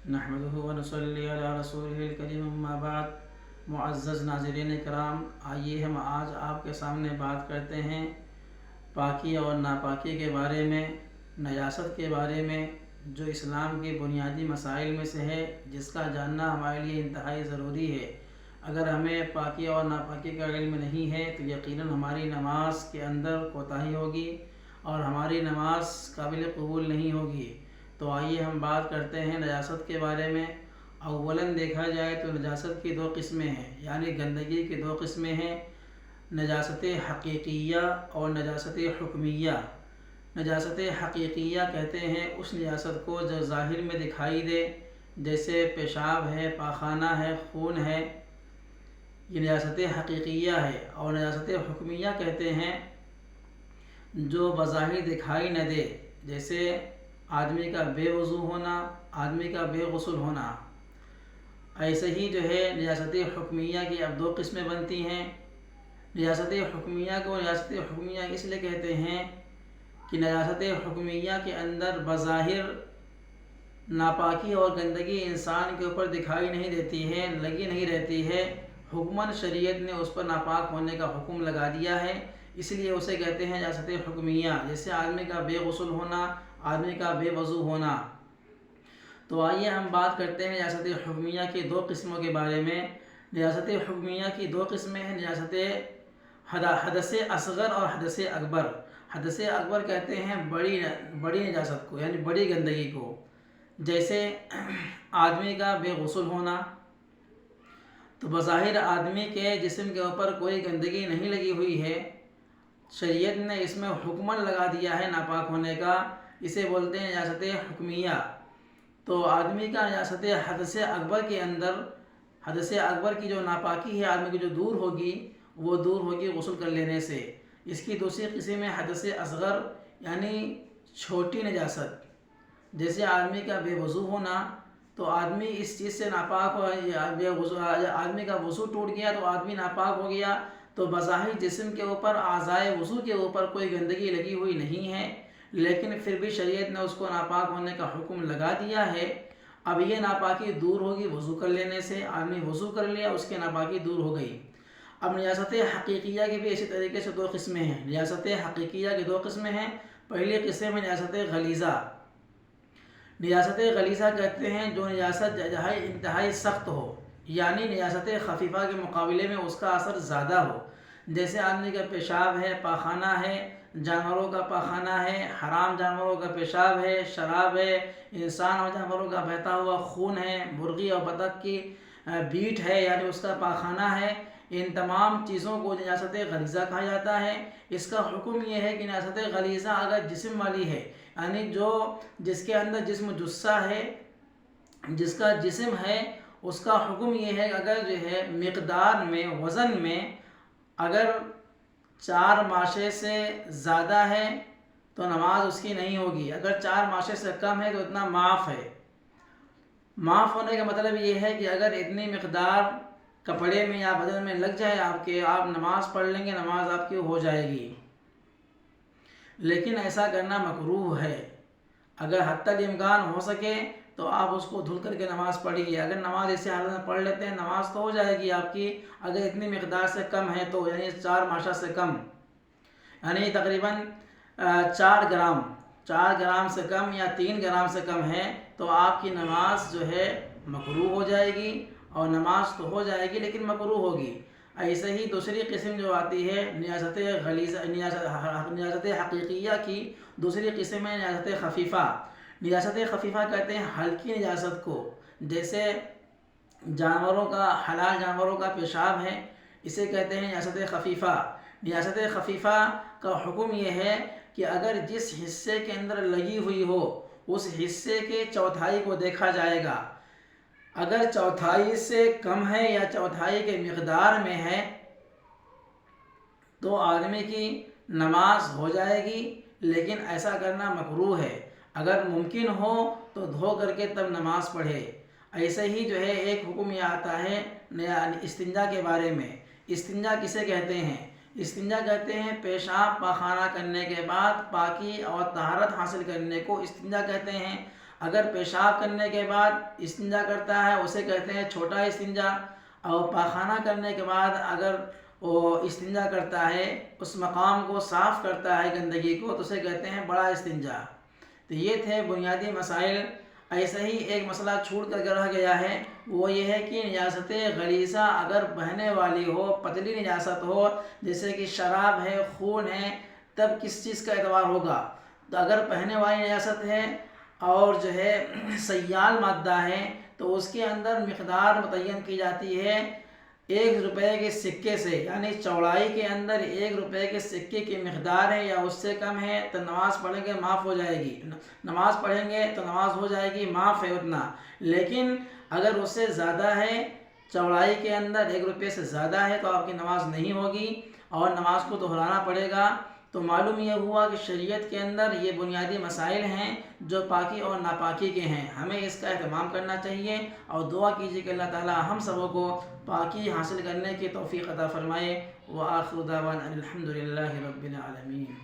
نحمدہ ونصلی علی رسولہ الکریم اما بعد۔ معزز ناظرین کرام، آئیے ہم آج آپ کے سامنے بات کرتے ہیں پاکی اور ناپاکی کے بارے میں، نجاست کے بارے میں، جو اسلام کے بنیادی مسائل میں سے ہے، جس کا جاننا ہمارے لیے انتہائی ضروری ہے۔ اگر ہمیں پاکی اور ناپاکی کا علم نہیں ہے تو یقیناً ہماری نماز کے اندر کوتاہی ہوگی اور ہماری نماز قابل قبول نہیں ہوگی۔ تو آئیے ہم بات کرتے ہیں نجاست کے بارے میں۔ اولاً دیکھا جائے تو نجاست کی دو قسمیں ہیں، یعنی گندگی کی دو قسمیں ہیں، نجاست حقیقیہ اور نجاست حکمیہ۔ نجاست حقیقیہ کہتے ہیں اس نجاست کو جو ظاہر میں دکھائی دے، جیسے پیشاب ہے، پاخانہ ہے، خون ہے، یہ نجاست حقیقیہ ہے۔ اور نجاست حکمیہ کہتے ہیں جو بظاہر دکھائی نہ دے، جیسے آدمی کا بے وضو ہونا، آدمی کا بے غسل ہونا۔ ایسے ہی جو ہے نجاست حکمیہ کی اب دو قسمیں بنتی ہیں۔ نجاست حکمیہ کو نجاست حکمیہ اس لیے کہتے ہیں کہ نجاست حکمیہ کے اندر بظاہر ناپاکی اور گندگی انسان کے اوپر دکھائی نہیں دیتی ہے، لگی نہیں رہتی ہے، حکماً شریعت نے اس پر ناپاک ہونے کا حکم لگا دیا ہے، اس لیے اسے کہتے ہیں نجاست حکمیہ، جیسے آدمی کا بے غسل ہونا، آدمی کا بے وضو ہونا۔ تو آئیے ہم بات کرتے ہیں نجاست حکمیہ کی دو قسموں کے بارے میں۔ نجاست حکمیہ کی دو قسمیں ہیں، نجاست حدث اصغر اور حدث اکبر۔ حدث اکبر کہتے ہیں بڑی نجاست کو، یعنی بڑی گندگی کو، جیسے آدمی کا بے غسل ہونا۔ تو بظاہر آدمی کے جسم کے اوپر کوئی گندگی نہیں لگی ہوئی ہے، شریعت نے اس میں حکماً لگا دیا ہے ناپاک ہونے کا، اسے بولتے ہیں نجاست حکمیہ۔ تو آدمی کا نجاست حدث اکبر کے اندر، حدث اکبر کی جو ناپاکی ہے آدمی کی جو دور ہوگی، وہ دور ہوگی غسل کر لینے سے۔ اس کی دوسری قسم ہے حدث اصغر، یعنی چھوٹی نجاست، جیسے آدمی کا بے وضو ہونا۔ تو آدمی اس چیز سے ناپاک ہو، آدمی کا وضو ٹوٹ گیا تو آدمی ناپاک ہو گیا، تو بظاہر جسم کے اوپر، اعضائے وضو کے اوپر کوئی گندگی لگی ہوئی نہیں ہے، لیکن پھر بھی شریعت نے اس کو ناپاک ہونے کا حکم لگا دیا ہے۔ اب یہ ناپاکی دور ہوگی وضو کر لینے سے، آدمی وضو کر لیا، اس کی ناپاکی دور ہو گئی۔ اب نجاست حقیقیہ کی بھی اسی طریقے سے دو قسمیں ہیں۔ نجاست حقیقیہ کی دو قسمیں ہیں۔ پہلی قسم میں نجاست غلیظہ۔ نجاست غلیظہ کہتے ہیں جو نجاست انتہائی سخت ہو، یعنی نجاست خفیفہ کے مقابلے میں اس کا اثر زیادہ ہو، جیسے آدمی کا پیشاب ہے، پاخانہ ہے، جانوروں کا پاخانہ ہے، حرام جانوروں کا پیشاب ہے، شراب ہے، انسان اور جانوروں کا بہتا ہوا خون ہے، مرغی اور بطخ کی بیٹ ہے، یعنی اس کا پاخانہ ہے، ان تمام چیزوں کو نجاست غلیظہ کہا جاتا ہے۔ اس کا حکم یہ ہے کہ نجاست غلیظہ اگر جسم والی ہے، یعنی جس کے اندر جسم جثہ ہے، جس کا جسم ہے، اس کا حکم یہ ہے کہ اگر جو ہے مقدار میں، وزن میں اگر 4 ماشے سے زیادہ ہے تو نماز اس کی نہیں ہوگی، اگر 4 ماشے سے کم ہے تو اتنا معاف ہے۔ معاف ہونے کا مطلب یہ ہے کہ اگر اتنی مقدار کپڑے میں یا بدن میں لگ جائے آپ نماز پڑھ لیں گے، نماز آپ کی ہو جائے گی، لیکن ایسا کرنا مکروہ ہے۔ اگر حتی الامکان ہو سکے تو آپ اس کو دھل کر کے نماز پڑھیے۔ اگر نماز اسی حالت میں پڑھ لیتے ہیں نماز تو ہو جائے گی آپ کی، اگر اتنی مقدار سے کم ہے تو، یعنی 4 ماشا سے کم، یعنی تقریباً 4 گرام سے کم یا 3 گرام سے کم ہے تو آپ کی نماز جو ہے مکروہ ہو جائے گی، اور نماز تو ہو جائے گی لیکن مکروہ ہوگی۔ ایسے ہی دوسری قسم جو آتی ہے نجاست غلیظہ، نجاست حقیقیہ کی دوسری قسم ہے نجاست خفیفہ۔ نجاست خفیفہ کہتے ہیں ہلکی نجاست کو، جیسے حلال جانوروں کا پیشاب ہے، اسے کہتے ہیں نجاست خفیفہ۔ نجاست خفیفہ کا حکم یہ ہے کہ اگر جس حصے کے اندر لگی ہوئی ہو اس حصے کے چوتھائی کو دیکھا جائے گا، اگر چوتھائی سے کم ہے یا چوتھائی کے مقدار میں ہے تو آدمی کی نماز ہو جائے گی، لیکن ایسا کرنا مکروہ ہے۔ اگر ممکن ہو تو دھو کر کے تب نماز پڑھے۔ ایسے ہی جو ہے ایک حکم یہ آتا ہے استنجا کے بارے میں۔ استنجا کسے کہتے ہیں؟ استنجا کہتے ہیں پیشاب پاخانہ کرنے کے بعد پاکی اور طہارت حاصل کرنے کو استنجا کہتے ہیں۔ اگر پیشاب کرنے کے بعد استنجا کرتا ہے اسے کہتے ہیں چھوٹا استنجا، اور پاخانہ کرنے کے بعد اگر وہ استنجا کرتا ہے، اس مقام کو صاف کرتا ہے گندگی کو، تو اسے کہتے ہیں بڑا استنجا۔ تو یہ تھے بنیادی مسائل۔ ایسے ہی ایک مسئلہ چھوٹ کر رہ گیا ہے، وہ یہ ہے کہ نجاست غلیظہ اگر بہنے والی ہو، پتلی نجاست ہو، جیسے کہ شراب ہے، خون ہے، تب کس چیز کا اعتبار ہوگا؟ تو اگر بہنے والی نجاست ہے اور جو ہے سیال مادہ ہے تو اس کے اندر مقدار متعین کی جاتی ہے 1 روپے کے سکے سے، یعنی چوڑائی کے اندر 1 روپے کے سکے کی مقدار ہے یا اس سے کم ہے تو نماز پڑھیں گے معاف ہو جائے گی، نماز پڑھیں گے تو نماز ہو جائے گی، معاف ہے اتنا۔ لیکن اگر اس سے زیادہ ہے، چوڑائی کے اندر 1 روپے سے زیادہ ہے، تو آپ کی نماز نہیں ہوگی اور نماز کو دہرانا پڑے گا۔ تو معلوم یہ ہوا کہ شریعت کے اندر یہ بنیادی مسائل ہیں جو پاکی اور ناپاکی کے ہیں، ہمیں اس کا اہتمام کرنا چاہیے، اور دعا کیجیے کہ اللہ تعالی ہم سبوں کو پاکی حاصل کرنے کی توفیق عطا فرمائے۔ وآخر دعوانا الحمد للہ رب العالمین۔